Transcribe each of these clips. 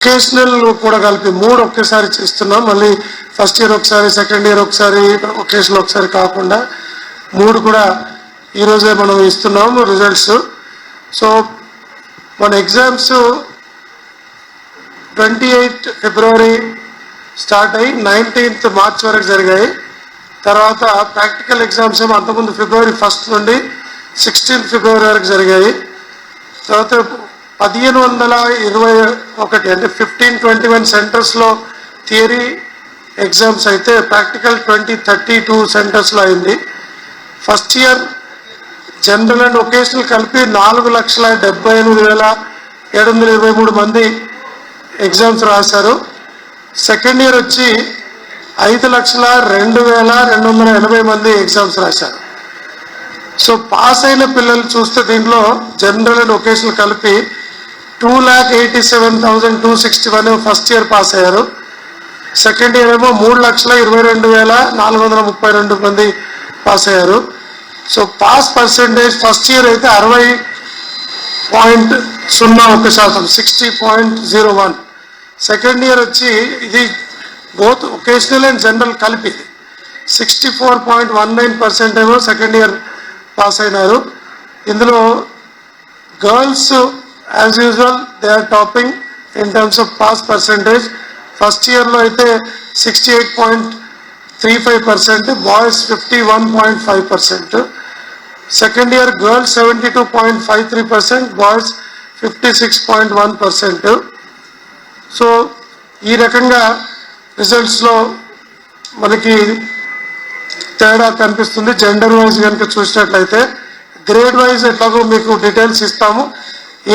Vocational కూడా కలిపి 3 ఒకేసారి చేస్తున్నాం. మళ్ళీ ఫస్ట్ ఇయర్ ఒకసారి, సెకండ్ ఇయర్ ఒకసారి, వొకేషనల్ ఒకసారి కాకుండా 3 కూడా ఈరోజే మనం ఇస్తున్నాం రిజల్ట్స్. సో మన ఎగ్జామ్స్ 28 ఫిబ్రవరి స్టార్ట్ అయ్యి 19th మార్చ్ వరకు జరిగాయి. తర్వాత ప్రాక్టికల్ ఎగ్జామ్స్ ఏమో అంతకుముందు ఫిబ్రవరి 1 నుండి 16th ఫిబ్రవరి వరకు జరిగాయి. తర్వాత 1521 అంటే 1521 సెంటర్స్లో థియరీ ఎగ్జామ్స్ అయితే ప్రాక్టికల్ 2032 సెంటర్స్లో అయింది. First year general and vocational కలిపి 4,78,723 మంది ఎగ్జామ్స్ రాశారు. సెకండ్ ఇయర్ వచ్చి 5,02,280 మంది ఎగ్జామ్స్ రాశారు. సో పాస్ అయిన పిల్లలు చూస్తే దీంట్లో జనరల్ అండ్ వొకేషనల్ కలిపి 2,87,261 ఫస్ట్ ఇయర్ పాస్ అయ్యారు. సెకండ్ ఇయర్ ఏమో 3,22,432 మంది పాస్ అయ్యారు. So pass percentage first year అయితే 60.01%, 60.01. సెకండ్ ఇయర్ వచ్చి ఇది బోత్ వొకేషనల్ అండ్ జనరల్ కలిపి 64.19% ఏమో సెకండ్ ఇయర్ పాస్ అయినారు. ఇందులో girls as usual they are topping in terms of pass percentage. First ఇయర్లో అయితే 68.35%, boys 51.5%. Second year girls 72.53%, boys 56.1%. So ఈ రకంగా రిజల్ట్స్లో మనకి తేడా కనిపిస్తుంది. జెండర్ వైజ్ కనుక చూసినట్లయితే గ్రేడ్ వైజ్ ఎట్లాగో మీకు డీటెయిల్స్ ఇస్తాము.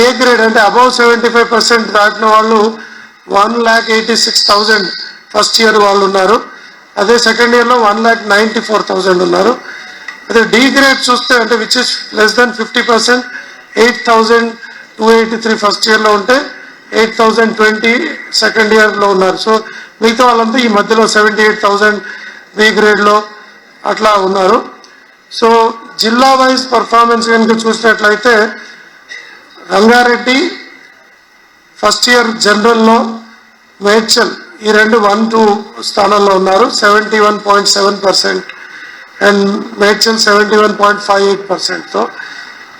ఏ గ్రేడ్ అంటే అబౌవ్ 75% దాటిన వాళ్ళు 1,86,000 ఫస్ట్ ఇయర్ వాళ్ళు ఉన్నారు. అదే సెకండ్ ఇయర్లో 1,94,000 ఉన్నారు. అదే డి గ్రేడ్ చూస్తే అంటే which is less than 50%, 8,283 first ఇయర్లో ఉంటే 8,020 సెకండ్ ఇయర్లో ఉన్నారు. సో మిగతా వాళ్ళంతా ఈ మధ్యలో 78,000 బి గ్రేడ్లో అట్లా ఉన్నారు. సో జిల్లా వైజ్ పర్ఫార్మెన్స్ కనుక చూసినట్లయితే రంగారెడ్డి ఫస్ట్ ఇయర్ జనరల్లో, మేడ్చల్ ఈ రెండు 1-2 స్థానాల్లో ఉన్నారు 71.7% అండ్ మేడ్చల్ 71.58%తో.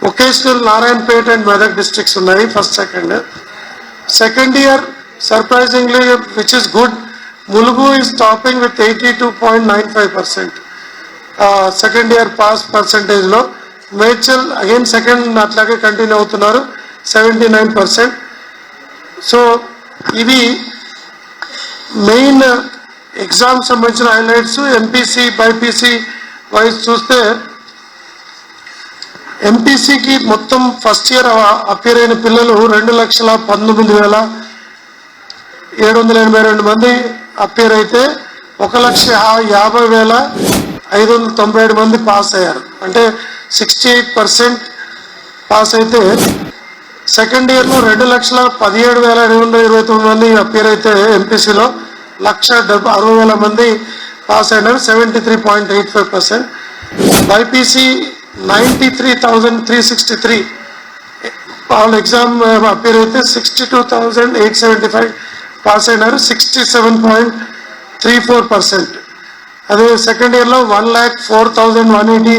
Vocational Narayanpet and Medak districts ఉన్నాయి first second year surprisingly which is good, Mulugu is topping with 82.95% second year pass పర్సంటేజ్లో. మేడ్చల్ అగైన్ సెకండ్ అట్లాగే కంటిన్యూ అవుతున్నారు 79%. సో ఇవి మెయిన్ ఎగ్జామ్ సంబంధించిన హైలైట్స్. ఎంపీసీ బైపీసీ వైజ్ చూస్తే ఎంపీసీకి మొత్తం ఫస్ట్ ఇయర్ అపియర్ అయిన పిల్లలు 2,19,782 మంది అపియర్ అయితే 1,50,50,597 మంది పాస్ అయ్యారు. అంటే 68% పాస్ అయితే సెకండ్ ఇయర్లో 2,17,229 మంది అపియర్ అయితే ఎంపీసీలో 1,60,000 మంది పాస్ అయినారు 73.85%. బైపీసీ 93,363 వాళ్ళు ఎగ్జామ్ అపియర్ అయితే 62,875 పాస్ అయినారు 67.34%. అదే సెకండ్ ఇయర్లో 1,04,180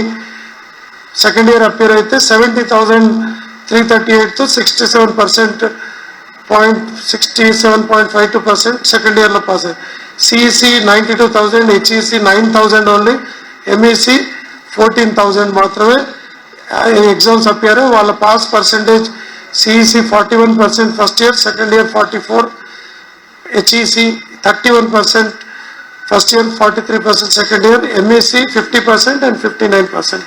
సెకండ్ ఇయర్ అపియర్ అయితే 70,338తో 67.52% సెకండ్ ఇయర్లో పాస్ అయ్యారు. సిఈసి 92,000, హెచ్ఈసి 9,000 ఓన్లీ, ఎంఈసి 14,000 మాత్రమే ఎగ్జామ్స్ అపియర్. వాళ్ళ pass percentage CEC 41% first year, second year 44%, HEC 31% first year, 43% second year, MEC 50% and 59%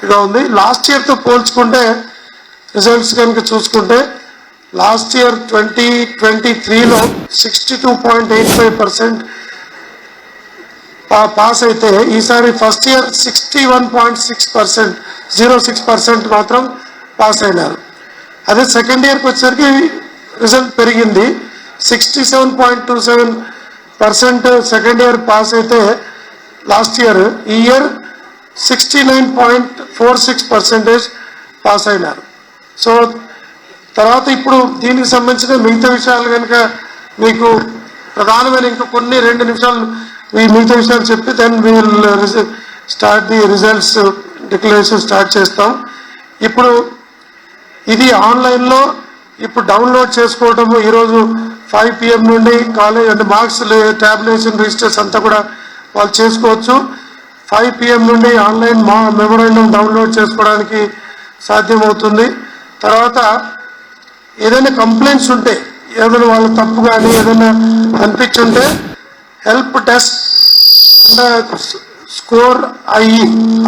ఇగా ఉంది. లాస్ట్ ఇయర్తో పోల్చుకుంటే రిజల్ట్స్ కనుక చూసుకుంటే లాస్ట్ ఇయర్ 2023లో 62.85% పాస్ అయితే ఈసారి ఫస్ట్ ఇయర్ 61.06% మాత్రం పాస్ అయినారు. అదే సెకండ్ ఇయర్కి వచ్చేసరికి రిజల్ట్ పెరిగింది 67.27% సెకండ్ ఇయర్ పాస్ అయితే లాస్ట్ ఇయర్, ఈ ఇయర్ 69.46% పాస్ అయినారు. సో తర్వాత ఇప్పుడు దీనికి సంబంధించిన మిగతా విషయాలు కనుక మీకు ప్రధానమైన ఇంకా కొన్ని 2 నిమిషాలు మీ మిగతా విషయాలు చెప్పి then we will start the results declaration start చేస్తాం. ఇప్పుడు ఇది ఆన్లైన్లో ఇప్పుడు డౌన్లోడ్ చేసుకోవటము ఈరోజు 5 PM నుండి కాలేజ్ అంటే మార్క్స్ ట్యాబ్యులేషన్ రిజిస్టర్స్ అంతా కూడా వాళ్ళు చేసుకోవచ్చు. 5 PM నుండి ఆన్లైన్ మెమోరాండం డౌన్లోడ్ చేసుకోవడానికి సాధ్యమవుతుంది. తర్వాత ఏదైనా కంప్లైంట్స్ ఉంటే ఏదైనా వాళ్ళ తప్పు కానీ ఏదైనా అనిపించుంటే హెల్ప్ డెస్క్ అంటే స్కోర్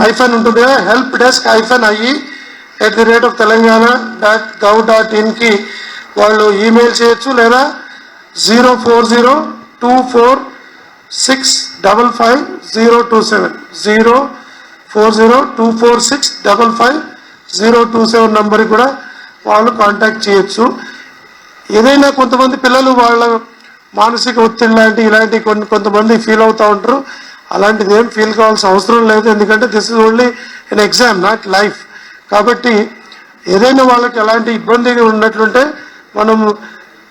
ఐఫన్ ఉంటుంది కదా, హెల్ప్ డెస్క్ @telangana.gov.in వాళ్ళు ఈమెయిల్ చేయొచ్చు, లేదా 04024655027 04024655027 నంబర్కి కూడా వాళ్ళు కాంటాక్ట్ చేయొచ్చు. ఏదైనా కొంతమంది పిల్లలు వాళ్ళ మానసిక ఒత్తిడి ఇలాంటి కొంతమంది ఫీల్ అవుతూ ఉంటారు. అలాంటిది ఏం ఫీల్ కావాల్సిన అవసరం లేదు, ఎందుకంటే this is only an exam not life. కాబట్టి ఏదైనా వాళ్ళకి ఎలాంటి ఇబ్బంది ఉన్నట్లుంటే మనం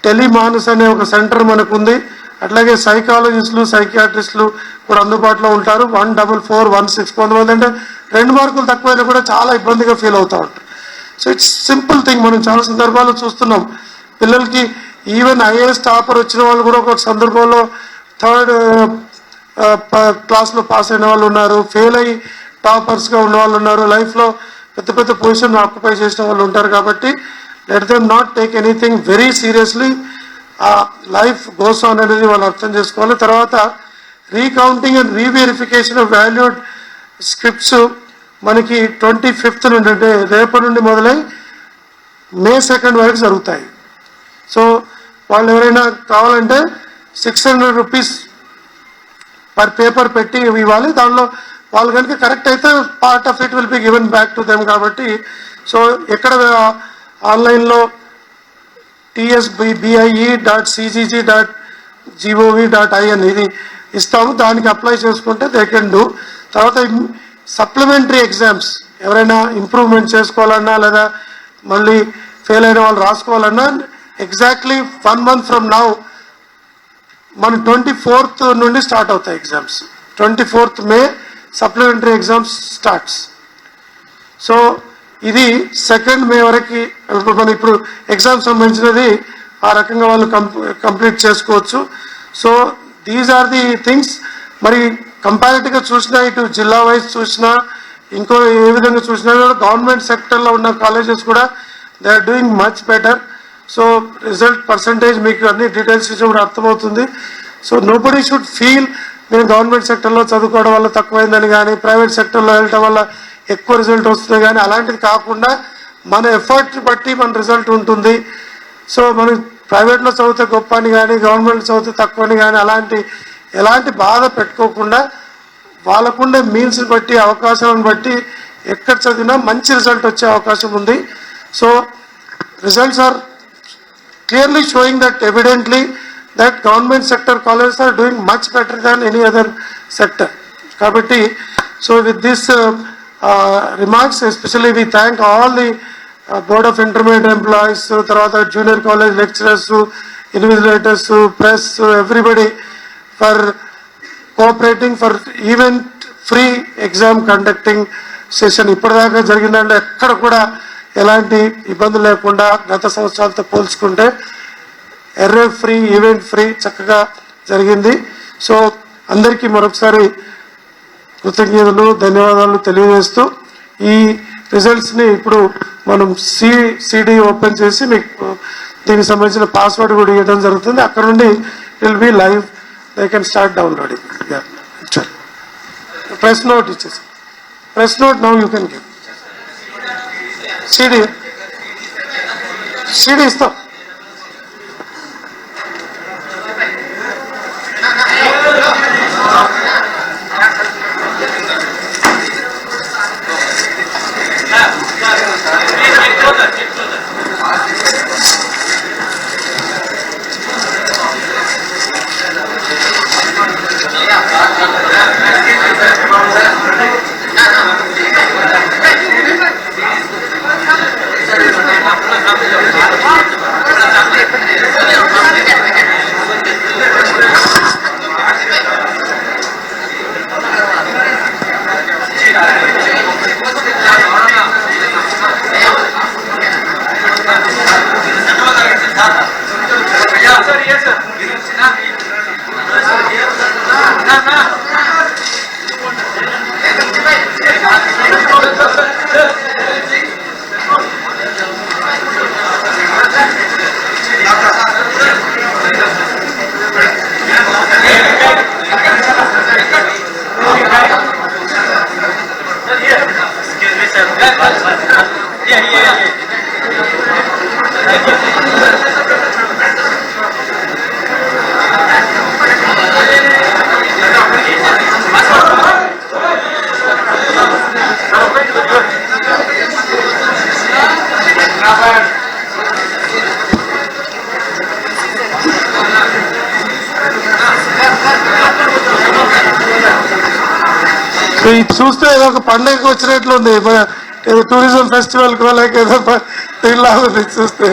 టెలిమానస్ అనే ఒక సెంటర్ మనకు ఉంది. అట్లాగే సైకాలజిస్టులు సైకియాట్రిస్టులు కూడా అందుబాటులో ఉంటారు. 14416 కొంతమంది అంటే 2 మార్కులు తక్కువైనా కూడా చాలా ఇబ్బందిగా ఫీల్ అవుతూ ఉంటారు. So it's simple thing. మనం చాలా సందర్భాల్లో చూస్తున్నాం పిల్లలకి ఈవెన్ ఐఏఎస్ టాపర్ వచ్చిన వాళ్ళు కూడా ఒక సందర్భంలో 3rd క్లాస్లో పాస్ అయిన వాళ్ళు ఉన్నారు, ఫెయిల్ అయ్యి టాపర్స్గా ఉన్న వాళ్ళు ఉన్నారు, లైఫ్లో పెద్ద పెద్ద పొజిషన్ ఆక్యుపై చేసిన వాళ్ళు ఉంటారు. కాబట్టి let them not take anything very seriously. Life goes on అనేది వాళ్ళు అర్థం చేసుకోవాలి. తర్వాత recounting and reverification of valued scripts మనకి 25th నుండి అంటే రేపటి నుండి మొదలై May 2nd వరకు జరుగుతాయి. సో వాళ్ళు ఎవరైనా కావాలంటే 600 రూపీస్ పర్ పేపర్ పెట్టి ఇవ్వాలి. దానిలో వాళ్ళు కనుక కరెక్ట్ అయితే part of it will be given back to them. కాబట్టి సో ఎక్కడ ఆన్లైన్లో tsbie.cgg.gov.in ఇది ఇస్తాము, దానికి అప్లై చేసుకుంటే దే కెన్ డూ. తర్వాత సప్లిమెంటరీ ఎగ్జామ్స్ ఎవరైనా ఇంప్రూవ్మెంట్ చేసుకోవాలన్నా లేదా మళ్ళీ ఫెయిల్ అయిన వాళ్ళు రాసుకోవాలన్నా ఎగ్జాక్ట్లీ 1 month ఫ్రమ్ నౌ మన 24th నుండి స్టార్ట్ అవుతాయి exams. 24th May supplementary exams starts. So ఇది 2nd May వరకు మనం ఇప్పుడు ఎగ్జామ్ సంబంధించినది ఆ రకంగా వాళ్ళు కంప్లీట్ చేసుకోవచ్చు. So these are the things. మరి కంపారిటివ్గా చూసినా ఇటు జిల్లా వైజ్ చూసినా ఇంకో ఏ విధంగా చూసినా గవర్నమెంట్ సెక్టర్లో ఉన్న కాలేజెస్ కూడా they are doing much better. So result percentage మీకు అన్ని డీటెయిల్స్ కూడా అర్థమవుతుంది. సో నోబడీ షుడ్ ఫీల్ నేను గవర్నమెంట్ సెక్టర్లో చదువుకోవడం వల్ల తక్కువైందని కానీ ప్రైవేట్ సెక్టర్లో వెళ్ళటం వల్ల ఎక్కువ రిజల్ట్ వస్తుంది కానీ అలాంటిది కాకుండా మన ఎఫర్ట్ బట్టి మన రిజల్ట్ ఉంటుంది. సో మనం ప్రైవేట్లో చదివితే గొప్ప అని కానీ గవర్నమెంట్ చదివితే తక్కువ అని కానీ ఎలాంటి బాధ పెట్టుకోకుండా వాళ్ళకుండే మీల్స్ని బట్టి అవకాశాలను బట్టి ఎక్కడ చదివినా మంచి రిజల్ట్ వచ్చే అవకాశం ఉంది. So results are clearly showing that evidently that government sector colleges are doing much better than any other sector. Kabatti, so with this remarks, especially we thank all the board of intermediate employees, tarvata junior college lecturers, invigilators, press, everybody for cooperating for event free exam conducting session. ఇప్పటిదాకా జరిగిందంటే ఎక్కడ కూడా ఎలాంటి ఇబ్బందులు లేకుండా గత సంవత్సరాలతో పోల్చుకుంటే error free event free చక్కగా జరిగింది. సో అందరికీ మరొకసారి కృతజ్ఞతలు ధన్యవాదాలు తెలియజేస్తూ ఈ రిజల్ట్స్ని ఇప్పుడు మనం సిడి ఓపెన్ చేసి మీకు దీనికి సంబంధించిన పాస్వర్డ్ కూడా ఇవ్వడం జరుగుతుంది. అక్కడ నుండి will be live, they can start downloading. Press note ఇచ్చేసి press note now you can give CD ఇస్తాం. ఇది చూస్తే ఏదో ఒక పండుగకి వచ్చినట్లు ఉంది, ఏదో టూరిజం ఫెస్టివల్ కో లేక ఏదో ఇలా ఉంది చూస్తే.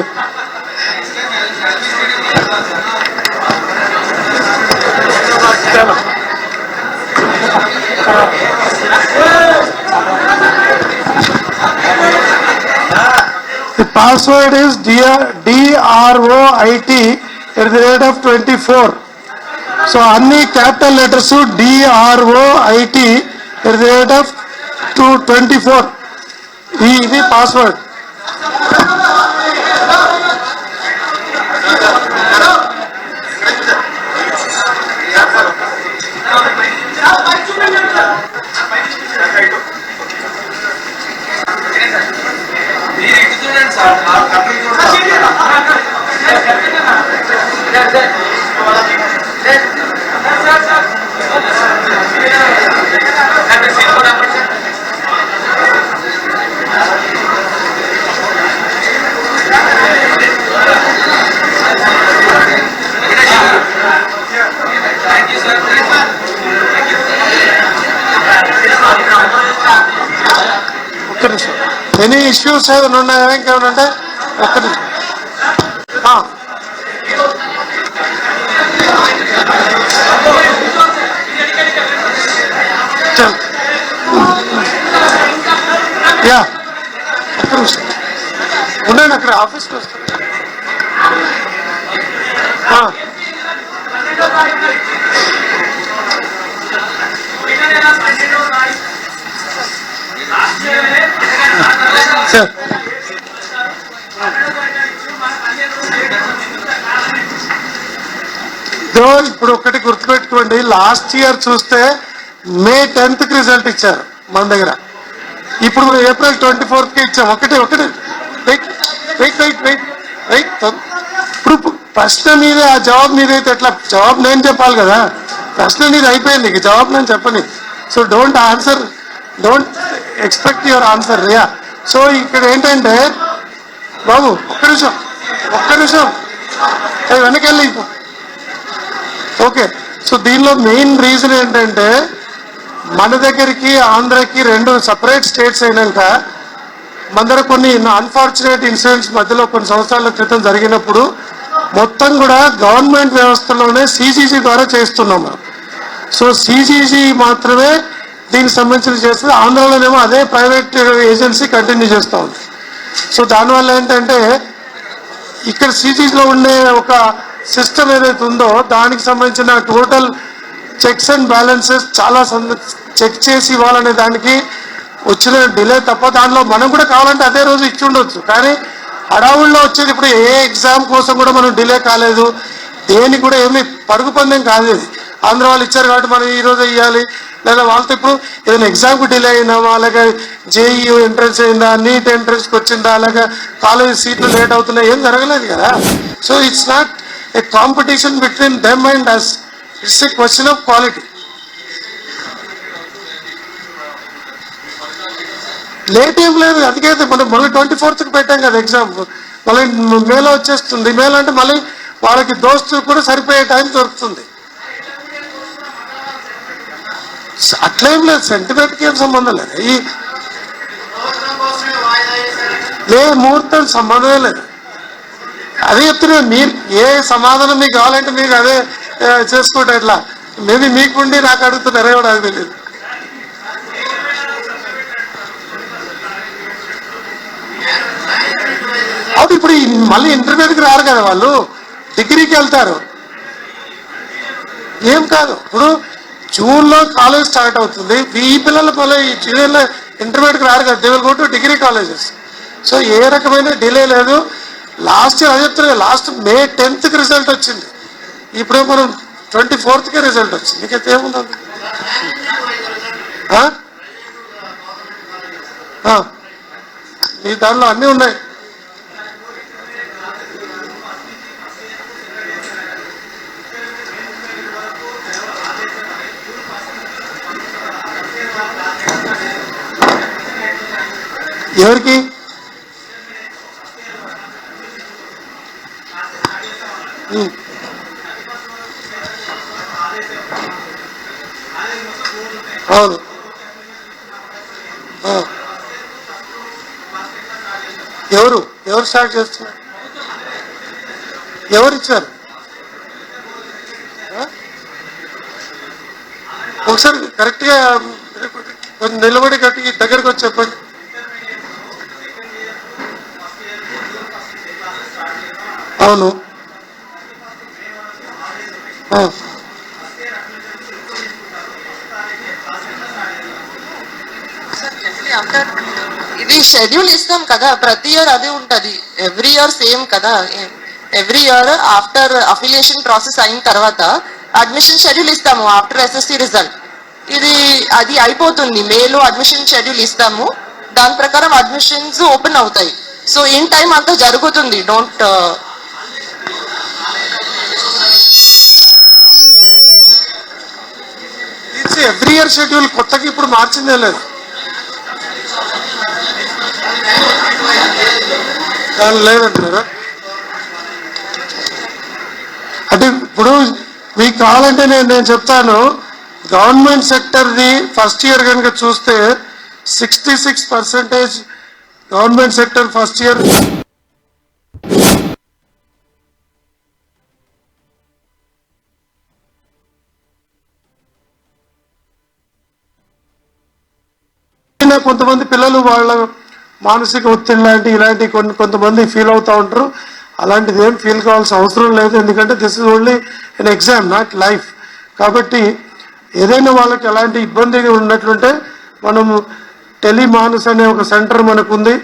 The password is DROIT@24. So అన్ని క్యాపిటల్ లెటర్స్ DROIT@24. ఇది పాస్వర్డ్. ఎనీ ఇష్యూస్ ఏదైనా ఉన్నాయా? ఇంకేమైనా ఉంటే ఒక్క నిమిషం. యా ఒక్క నిమిషం ఉండండి, అక్కడ ఆఫీస్కి వస్తాను. సార్ ఇప్పుడు ఒకటి గుర్తుపెట్టుకోండి, లాస్ట్ ఇయర్ చూస్తే May 10th రిజల్ట్ ఇచ్చారు మన దగ్గర. ఇప్పుడు April 24th ఇచ్చాం. ఒకటి wait wait wait wait wait ఇప్పుడు ప్రశ్న మీదే, ఆ జవాబు మీదైతే ఎట్లా? జవాబు నేను చెప్పాలి కదా. ప్రశ్న నీది అయిపోయింది, జవాబు నేను చెప్పని. So don't expect your answer. Yeah so ఇక్కడ ఏంటంటే బాబు ఒక్క నిమిషం వెనకెళ్ళి. ఓకే, సో దీనిలో మెయిన్ రీజన్ ఏంటంటే మన దగ్గరికి ఆంధ్రకి రెండు సపరేట్ స్టేట్స్ అయినాక మన దగ్గర కొన్ని అన్ఫార్చునేట్ ఇన్సిడెంట్స్ మధ్యలో కొన్ని సంవత్సరాల క్రితం జరిగినప్పుడు మొత్తం కూడా గవర్నమెంట్ వ్యవస్థలోనే సిజీజీ ద్వారా చేస్తున్నాం మనం. సో సిజీజీ మాత్రమే దీనికి సంబంధించి చేస్తుంది. ఆంధ్రలోనేమో అదే ప్రైవేట్ ఏజెన్సీ కంటిన్యూ చేస్తూ ఉంది. సో దానివల్ల ఏంటంటే ఇక్కడ సిజీలో ఉండే ఒక సిస్టమ్ ఏదైతే ఉందో దానికి సంబంధించిన టోటల్ చెక్స్ అండ్ బ్యాలెన్సెస్ చాలా చెక్ చేసి ఇవ్వాలనే దానికి వచ్చిన డిలే తప్ప, దానిలో మనం కూడా కావాలంటే అదే రోజు ఇచ్చి ఉండొచ్చు. కానీ హడావుల్లో వచ్చేది ఇప్పుడు ఏ ఎగ్జామ్ కోసం కూడా మనం డిలే కాలేదు, దేనికి కూడా ఏమి పరుగు పందెం కాదు. ఇది ఆంధ్ర వాళ్ళు ఇచ్చారు కాబట్టి మనం ఈరోజు ఇవ్వాలి, లేదా వాళ్ళతో ఇప్పుడు ఏదైనా ఎగ్జామ్కి డిలే అయినామా, అలాగే జేఈ ఎంట్రన్స్ అయిందా, నీట్ ఎంట్రన్స్కి వచ్చిందా, అలాగే కాలేజ్ సీట్లు లేట్ అవుతున్నాయి, ఏం జరగలేదు కదా. So it's not a competition between them and us, it's a question of quality. Late ఏం లేదు, అందుకే మనం మళ్ళీ 24th పెట్టాం కదా ఎగ్జామ్. మళ్ళీ మేలో వచ్చేస్తుంది. మేలో అంటే మళ్ళీ వాళ్ళకి దోస్తు కూడా సరిపోయే టైం దొరుకుతుంది. అట్లేం లేదు, సెంటిమెంట్కి ఏం సంబంధం లేదు. ముహూర్తం సంబంధమే లేదు. అదే చెప్తున్నా, మీరు ఏ సమాధానం మీకు కావాలంటే మీకు అదే చేసుకుంటే ఎట్లా. మేబీ మీకుండి నాకు అడుగుతున్నారే కూడా నాకు తెలియదు. అది ఇప్పుడు మళ్ళీ ఇంటర్వ్యూకి రారు కదా వాళ్ళు. డిగ్రీకి వెళ్తారు. ఏం కాదు, ఇప్పుడు జూన్లో కాలేజ్ స్టార్ట్ అవుతుంది, ఈ పిల్లలు మళ్ళీ ఈ జూనియర్లో ఇంటర్మీడియట్కి రారు కదా, they will go to degree colleges. So ఏ రకమైన డిలే లేదు. లాస్ట్ ఇయర్ అది చెప్తున్నా, లాస్ట్ May 10th రిజల్ట్ వచ్చింది, ఇప్పుడే మనం 24th రిజల్ట్ వచ్చింది. మీకైతే ఏముంది, మీ దానిలో అన్నీ ఉన్నాయి. ఎవరికి అవును, ఎవరు ఎవరు స్టార్ట్ చేస్తున్నారు, ఎవరు ఇచ్చారు? ఒకసారి కరెక్ట్గా నిలబడి గట్టి దగ్గరకు వచ్చి చెప్పండి. అవును, ఇది షెడ్యూల్ ఇస్తాం కదా, ప్రతి ఇయర్ అది ఉంటది, ఎవ్రీ ఇయర్ సేమ్ కదా. Every year after affiliation process అయిన తర్వాత అడ్మిషన్ షెడ్యూల్ ఇస్తాము ఆఫ్టర్ ఎస్ఎస్సి రిజల్ట్. ఇది అది అయిపోతుంది, మేలో అడ్మిషన్ షెడ్యూల్ ఇస్తాము, దాని ప్రకారం అడ్మిషన్స్ ఓపెన్ అవుతాయి. సో ఇన్ టైం అంతా జరుగుతుంది. డోంట్ ఎవ్రీ ఇయర్ షెడ్యూల్ కొత్తగా ఇప్పుడు మార్చిందే లేదు, దాని లేదంటున్నారా? అంటే ఇప్పుడు మీకు కావాలంటే నేను చెప్తాను, గవర్నమెంట్ సెక్టర్ది ఫస్ట్ ఇయర్ కనుక చూస్తే 66% గవర్నమెంట్ సెక్టర్ ఫస్ట్ ఇయర్ కొంతమంది పిల్లలు వాళ్ళ మానసిక ఒత్తిడి ఇలాంటి కొంతమంది ఫీల్ అవుతూ ఉంటారు. అలాంటిది ఏం ఫీల్ కావాల్సిన అవసరం లేదు, ఎందుకంటే this is only an exam, not life. కాబట్టి ఏదైనా వాళ్ళకి ఎలాంటి ఇబ్బందిగా ఉన్నట్లుంటే మనము టెలిమానస్ అనే ఒక సెంటర్ మనకు ఉంది.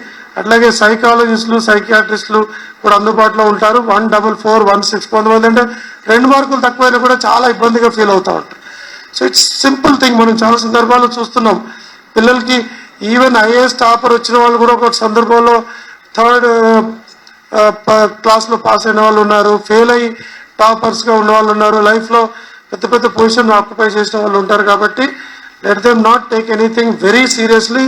అట్లాగే సైకాలజిస్టులు, సైకియాట్రిస్టులు కూడా అందుబాటులో ఉంటారు. 14416. కొంతమంది అంటే 2 మార్కులు తక్కువైనా కూడా చాలా ఇబ్బందిగా ఫీల్ అవుతూ ఉంటారు. So it's simple thing. మనం చాలా సందర్భాల్లో చూస్తున్నాం, పిల్లలకి ఈవెన్ ఐఏఎస్ టాపర్ వచ్చిన వాళ్ళు కూడా ఒక సందర్భంలో 3rd క్లాస్లో పాస్ అయిన వాళ్ళు ఉన్నారు, ఫెయిల్ అయ్యి టాపర్స్గా ఉన్న వాళ్ళు ఉన్నారు, లైఫ్లో పెద్ద పెద్ద పొజిషన్ ఆక్యుపై చేసిన వాళ్ళు ఉంటారు. కాబట్టి let them not take anything very seriously.